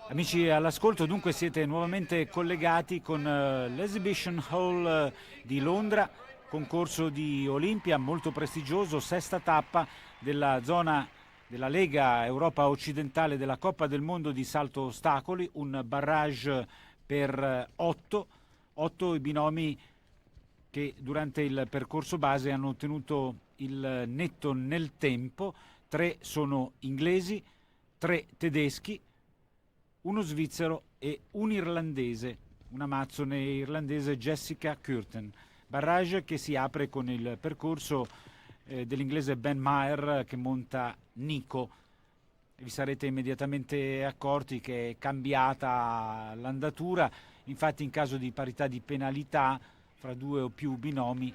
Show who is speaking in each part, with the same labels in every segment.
Speaker 1: Amici all'ascolto, dunque siete nuovamente collegati con l'Exhibition Hall di Londra, concorso di Olimpia molto prestigioso, sesta tappa della zona della Lega Europa Occidentale della Coppa del Mondo di salto ostacoli, un barrage per 8 i binomi che durante il percorso base hanno ottenuto il netto nel tempo. 3 sono inglesi, 3 tedeschi, uno svizzero e un irlandese, una mazzone irlandese, Jessica Curtin. Barrage che si apre con il percorso dell'inglese Ben Maher che monta Nico. Vi sarete immediatamente accorti che è cambiata l'andatura, infatti in caso di parità di penalità fra 2 o più binomi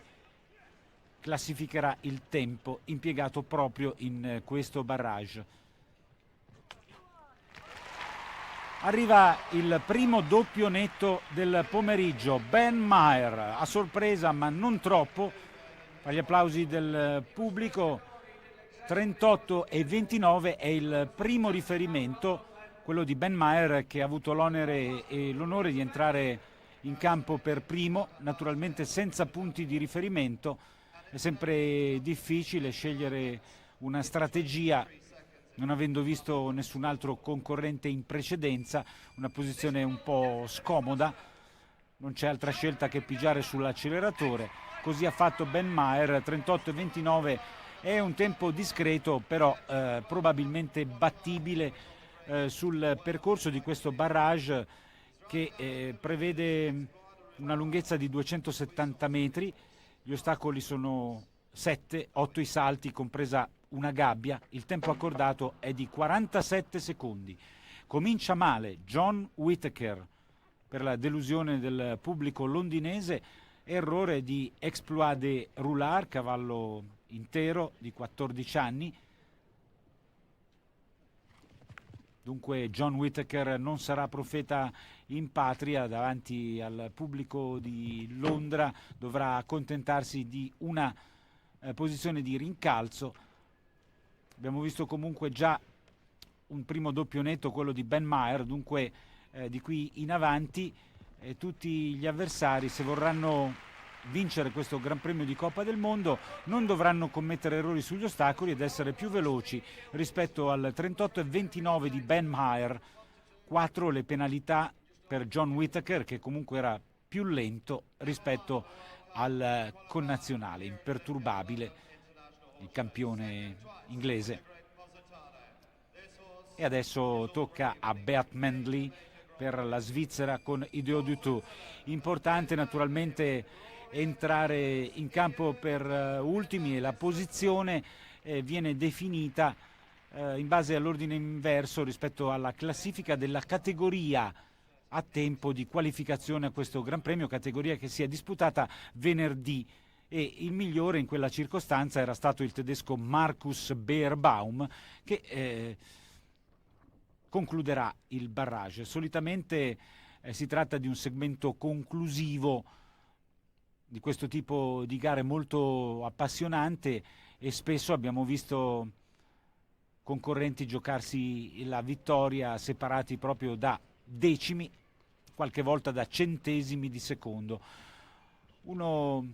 Speaker 1: classificherà il tempo impiegato proprio in questo barrage. Arriva il primo doppio netto del pomeriggio, Ben Maher, a sorpresa ma non troppo, tra gli applausi del pubblico. 38 e 29 è il primo riferimento, quello di Ben Maher, che ha avuto l'onere e l'onore di entrare in campo per primo, naturalmente senza punti di riferimento. È sempre difficile scegliere una strategia non avendo visto nessun altro concorrente in precedenza, una posizione un po' scomoda, non c'è altra scelta che pigiare sull'acceleratore. Così ha fatto Ben Maher. 38 e 29 è un tempo discreto, però probabilmente battibile sul percorso di questo barrage che prevede una lunghezza di 270 metri. Gli ostacoli sono 7, 8 i salti, compresa una gabbia. Il tempo accordato è di 47 secondi. Comincia male John Whittaker per la delusione del pubblico londinese, errore di Exploit de Roulard, cavallo intero di 14 anni. Dunque John Whittaker non sarà profeta in patria davanti al pubblico di Londra, dovrà accontentarsi di una posizione di rincalzo. Abbiamo visto comunque già un primo doppio netto, quello di Ben Maher, dunque di qui in avanti tutti gli avversari, se vorranno vincere questo Gran Premio di Coppa del Mondo, non dovranno commettere errori sugli ostacoli ed essere più veloci rispetto al 38 e 29 di Ben Maher. 4 le penalità per John Whittaker, che comunque era più lento rispetto al connazionale, imperturbabile, il campione inglese. E adesso tocca a Beat Mendley per la Svizzera con Ideo Dutou. Importante naturalmente entrare in campo per ultimi, e la posizione viene definita in base all'ordine inverso rispetto alla classifica della categoria a tempo di qualificazione a questo Gran Premio, categoria che si è disputata venerdì, e il migliore in quella circostanza era stato il tedesco Markus Beerbaum, che concluderà il barrage. Solitamente si tratta di un segmento conclusivo di questo tipo di gare molto appassionante, e spesso abbiamo visto concorrenti giocarsi la vittoria separati proprio da decimi, qualche volta da centesimi di secondo. Uno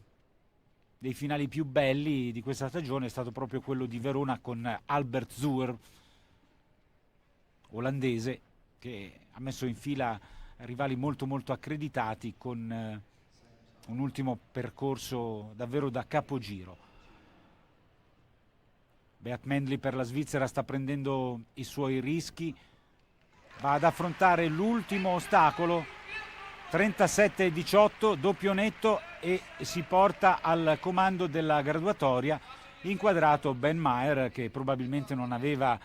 Speaker 1: dei finali più belli di questa stagione è stato proprio quello di Verona con Albert Zuer, olandese, che ha messo in fila rivali molto molto accreditati con un ultimo percorso davvero da capogiro. Beat Mendley per la Svizzera sta prendendo i suoi rischi, va ad affrontare l'ultimo ostacolo, 37-18, doppio netto, e si porta al comando della graduatoria inquadrato Ben Maher, che probabilmente non aveva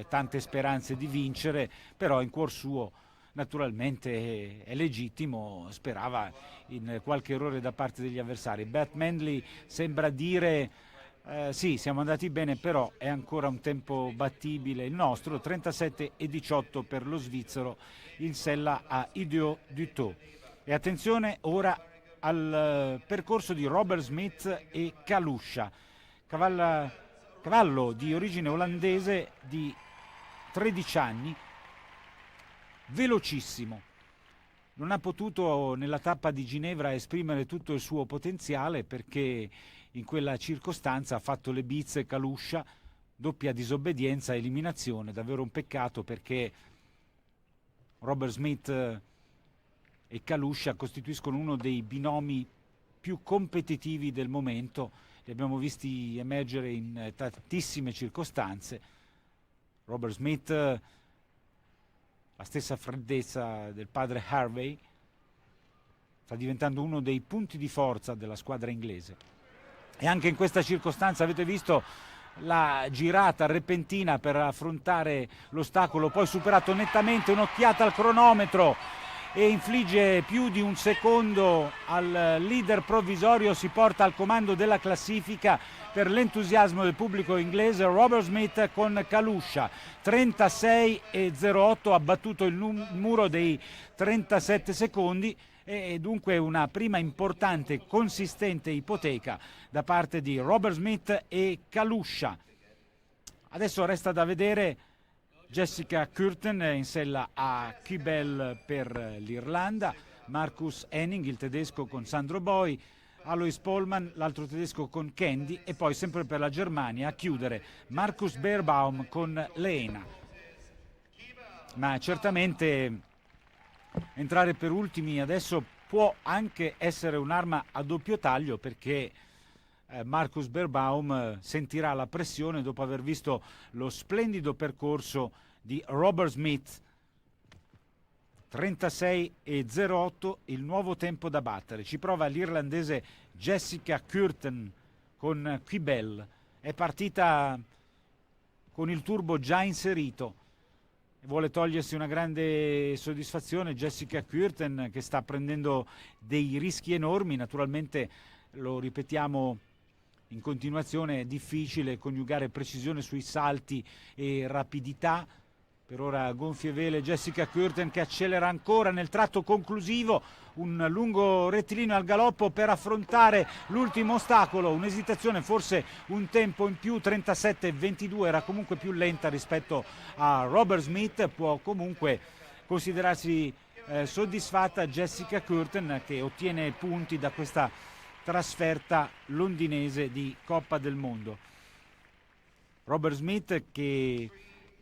Speaker 1: tante speranze di vincere, però in cuor suo naturalmente è legittimo, sperava in qualche errore da parte degli avversari. Beat Mendley sembra dire sì, siamo andati bene, però è ancora un tempo battibile il nostro. 37-18 per lo svizzero in sella a Ideo Dutou. E attenzione ora al percorso di Robert Smith e Kalusha, cavallo di origine olandese di 13 anni, velocissimo. Non ha potuto nella tappa di Ginevra esprimere tutto il suo potenziale perché in quella circostanza ha fatto le bizze Kalusha, doppia disobbedienza, eliminazione. Davvero un peccato perché Robert Smith e Kalusha costituiscono uno dei binomi più competitivi del momento. Li abbiamo visti emergere in tantissime circostanze. Robert Smith, la stessa freddezza del padre Harvey, sta diventando uno dei punti di forza della squadra inglese. E anche in questa circostanza avete visto la girata repentina per affrontare l'ostacolo, poi superato nettamente, un'occhiata al cronometro e infligge più di un secondo al leader provvisorio, si porta al comando della classifica per l'entusiasmo del pubblico inglese Robert Smith con Kalusha. 36,08, ha battuto il muro dei 37 secondi e dunque una prima importante, consistente ipoteca da parte di Robert Smith e Kalusha. Adesso resta da vedere Jessica Curtin in sella a Kibel per l'Irlanda, Marcus Henning, il tedesco, con Sandro Boi, Alois Pollmann, l'altro tedesco, con Candy, e poi sempre per la Germania a chiudere Markus Beerbaum con Leena. Ma certamente entrare per ultimi adesso può anche essere un'arma a doppio taglio, perché Markus Beerbaum sentirà la pressione dopo aver visto lo splendido percorso di Robert Smith. 36,08 il nuovo tempo da battere. Ci prova l'irlandese Jessica Curtin con Kibel. È partita con il turbo già inserito. Vuole togliersi una grande soddisfazione Jessica Curtin, che sta prendendo dei rischi enormi. Naturalmente, lo ripetiamo in continuazione, è difficile coniugare precisione sui salti e rapidità. Per ora gonfie vele Jessica Curtin, che accelera ancora nel tratto conclusivo, un lungo rettilineo al galoppo per affrontare l'ultimo ostacolo, un'esitazione, forse un tempo in più, 37,22, era comunque più lenta rispetto a Robert Smith. Può comunque considerarsi soddisfatta Jessica Curtin, che ottiene punti da questa trasferta londinese di Coppa del Mondo. Robert Smith che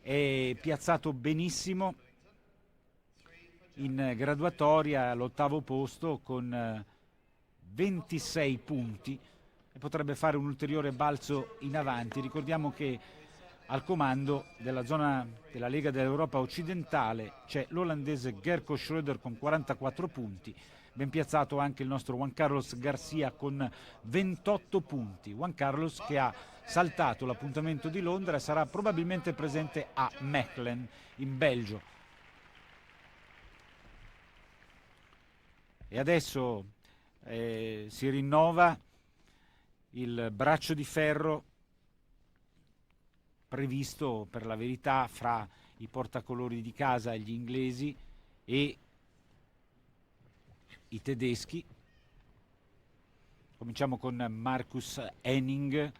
Speaker 1: è piazzato benissimo in graduatoria all'8° posto con 26 punti e potrebbe fare un ulteriore balzo in avanti. Ricordiamo che al comando della zona della Lega dell'Europa occidentale c'è l'olandese Gerco Schröder con 44 punti. Ben piazzato anche il nostro Juan Carlos Garcia con 28 punti. Juan Carlos che ha saltato l'appuntamento di Londra e sarà probabilmente presente a Mechelen in Belgio. E adesso si rinnova il braccio di ferro previsto, per la verità, fra i portacolori di casa, gli inglesi e i tedeschi. Cominciamo con Marcus Henning,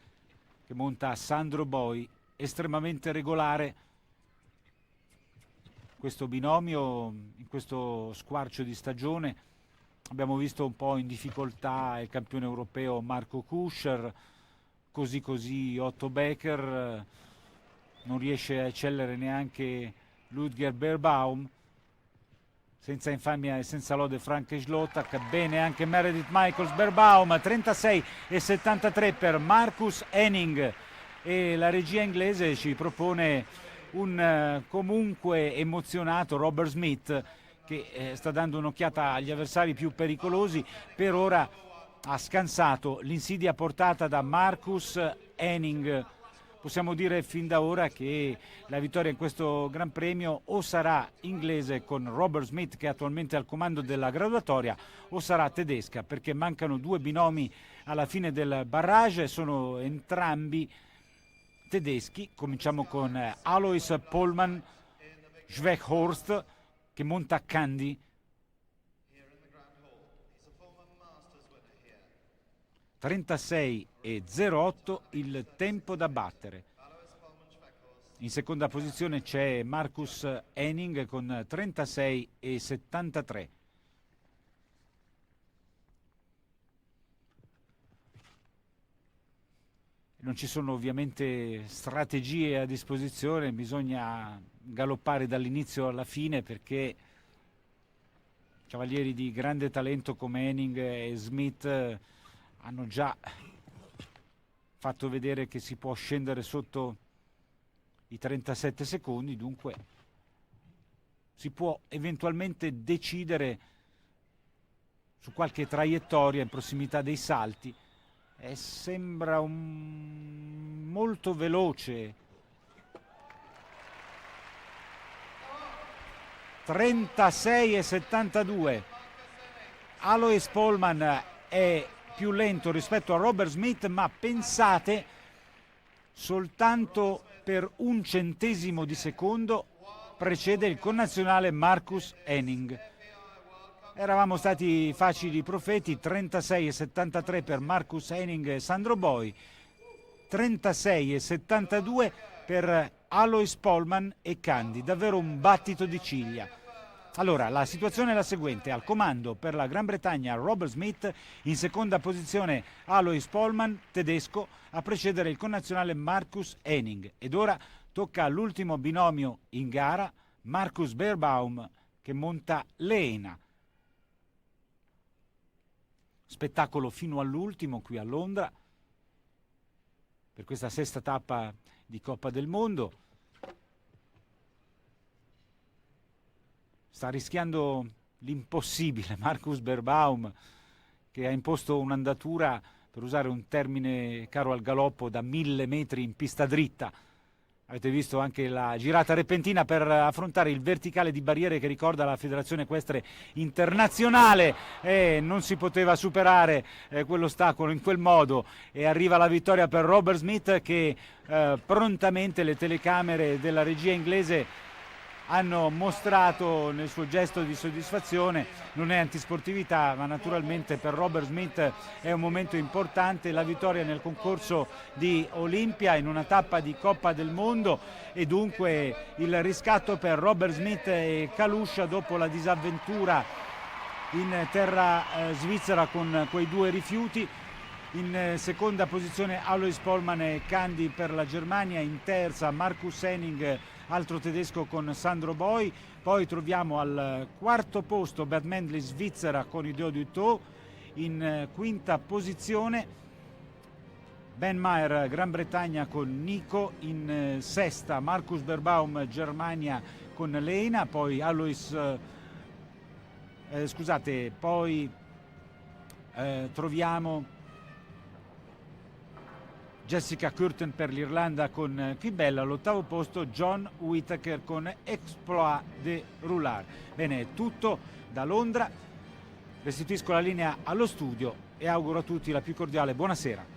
Speaker 1: che monta Sandro Boi, estremamente regolare questo binomio in questo squarcio di stagione. Abbiamo visto un po' in difficoltà il campione europeo Marco Kuscher, così Otto Becker, non riesce a eccellere neanche Ludger Beerbaum, senza infamia e senza lode Frank Schlottak. Bene anche Meredith Michaels. Beerbaum 36,73 per Marcus Henning, e la regia inglese ci propone un comunque emozionato Robert Smith, che sta dando un'occhiata agli avversari più pericolosi. Per ora ha scansato l'insidia portata da Marcus Henning. Possiamo dire fin da ora che la vittoria in questo Gran Premio o sarà inglese con Robert Smith, che è attualmente al comando della graduatoria, o sarà tedesca, perché mancano due binomi alla fine del barrage, sono entrambi tedeschi. Cominciamo con Alois Pollmann Schweckhorst, che monta Candy. 36,08 il tempo da battere. In seconda posizione c'è Marcus Henning con 36,73. Non ci sono ovviamente strategie a disposizione, bisogna galoppare dall'inizio alla fine perché cavalieri di grande talento come Henning e Smith hanno già fatto vedere che si può scendere sotto i 37 secondi, dunque si può eventualmente decidere su qualche traiettoria in prossimità dei salti. Sembra molto veloce. 36,72. Alois Pollmann è più lento rispetto a Robert Smith, ma pensate, soltanto per un centesimo di secondo precede il connazionale Marcus Henning. Eravamo stati facili profeti, 36,73 per Marcus Henning e Sandro Boi, 36,72 per Alois Pollmann e Candi, davvero un battito di ciglia. Allora, la situazione è la seguente: al comando per la Gran Bretagna Robert Smith, in seconda posizione Alois Pollmann, tedesco, a precedere il connazionale Marcus Henning. Ed ora tocca all'ultimo binomio in gara, Marcus Beerbaum che monta Lehena. Spettacolo fino all'ultimo qui a Londra per questa sesta tappa di Coppa del Mondo. Sta rischiando l'impossibile Marcus Beerbaum, che ha imposto un'andatura, per usare un termine caro al galoppo, da 1000 metri in pista dritta. Avete visto anche la girata repentina per affrontare il verticale di barriere che ricorda la Federazione Equestre Internazionale, e non si poteva superare quell'ostacolo in quel modo, e arriva la vittoria per Robert Smith che prontamente le telecamere della regia inglese hanno mostrato nel suo gesto di soddisfazione. Non è antisportività, ma naturalmente per Robert Smith è un momento importante, la vittoria nel concorso di Olimpia in una tappa di Coppa del Mondo, e dunque il riscatto per Robert Smith e Kalusha dopo la disavventura in terra svizzera con quei due rifiuti. In seconda posizione Alois Pollmann e Candi per la Germania, in terza Marcus Henning, altro tedesco, con Sandro Boi. Poi troviamo al quarto posto Bert Mendley, Svizzera, con Ideo Duteau. In quinta posizione Ben Maher, Gran Bretagna, con Nico. In sesta Marcus Beerbaum, Germania, con Lehena. Poi troviamo Jessica Curtin per l'Irlanda con Quibella. All'ottavo posto John Whittaker con Exploit de Roulard. Bene, è tutto da Londra. Restituisco la linea allo studio e auguro a tutti la più cordiale buonasera.